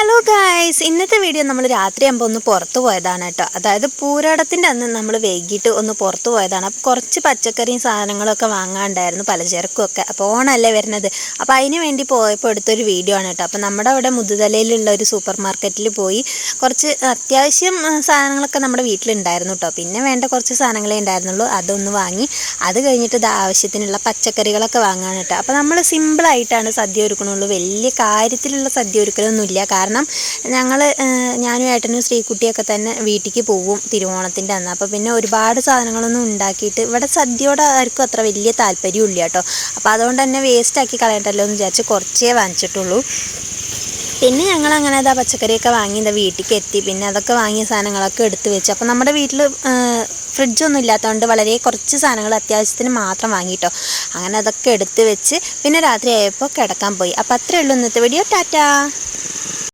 Hello guys, ഇന്നത്തെ video നമ്മൾ രാത്രിയാകുമ്പോൾ ഒന്ന് പുറത്ത് പോയതാണ് കേട്ടോ. അതായത് പൂരാടത്തിൻ്റെ അന്ന് നമ്മൾ വൈകിട്ട് ഒന്ന് പുറത്ത് പോയതാണ്. അപ്പോൾ കുറച്ച് പച്ചക്കറിയും സാധനങ്ങളൊക്കെ വാങ്ങാണ്ടായിരുന്നു, പലചരക്കുമൊക്കെ. അപ്പോൾ ഓണമല്ലേ വരുന്നത്, അപ്പോൾ അതിന് വേണ്ടി പോയപ്പോൾ എടുത്തൊരു വീഡിയോ ആണ് കേട്ടോ. അപ്പോൾ നമ്മുടെ അവിടെ മുതുതലയിലുള്ള ഒരു സൂപ്പർ മാർക്കറ്റിൽ പോയി കുറച്ച് അത്യാവശ്യം സാധനങ്ങളൊക്കെ നമ്മുടെ വീട്ടിലുണ്ടായിരുന്നു കേട്ടോ. പിന്നെ വേണ്ട കുറച്ച് സാധനങ്ങളേ ഉണ്ടായിരുന്നുള്ളൂ, അതൊന്ന് വാങ്ങി. അത് കഴിഞ്ഞിട്ട് ഇത് ആവശ്യത്തിനുള്ള പച്ചക്കറികളൊക്കെ വാങ്ങാൻ കേട്ടോ. അപ്പോൾ നമ്മൾ സിമ്പിളായിട്ടാണ് സദ്യ ഒരുക്കണുള്ളൂ, വലിയ കാര്യത്തിലുള്ള സദ്യ ഒരുക്കലൊന്നുമില്ല. കാരണം ഞാനും ഏട്ടനും ശ്രീകുട്ടിയൊക്കെ തന്നെ വീട്ടിലേക്ക് പോവും തിരുവോണത്തിൻ്റെ അന്ന്. അപ്പോൾ പിന്നെ ഒരുപാട് സാധനങ്ങളൊന്നും ഉണ്ടാക്കിയിട്ട് ഇവിടെ സദ്യയോട് ആർക്കും അത്ര വലിയ താല്പര്യമില്ല കേട്ടോ. അപ്പോൾ അതുകൊണ്ട് തന്നെ വേസ്റ്റാക്കി കളയണ്ടല്ലോ എന്ന് വിചാരിച്ച് കുറച്ചേ വാങ്ങിച്ചിട്ടുള്ളൂ. പിന്നെ ഞങ്ങൾ അങ്ങനെ അതാ പച്ചക്കറിയൊക്കെ വാങ്ങി വീട്ടിലേക്ക് എത്തി. പിന്നെ അതൊക്കെ വാങ്ങിയ സാധനങ്ങളൊക്കെ എടുത്ത് വെച്ചു. അപ്പോൾ നമ്മുടെ വീട്ടിൽ ഫ്രിഡ്ജൊന്നും ഇല്ലാത്തതുകൊണ്ട് വളരെ കുറച്ച് സാധനങ്ങൾ അത്യാവശ്യത്തിന് മാത്രം വാങ്ങിയിട്ടോ. അങ്ങനെ അതൊക്കെ എടുത്ത് വെച്ച് പിന്നെ രാത്രി ആയപ്പോൾ കിടക്കാൻ പോയി. അപ്പോൾ അത്രയേ ഉള്ളൂ ഇന്നത്തെ വീഡിയോ. ടാറ്റാ.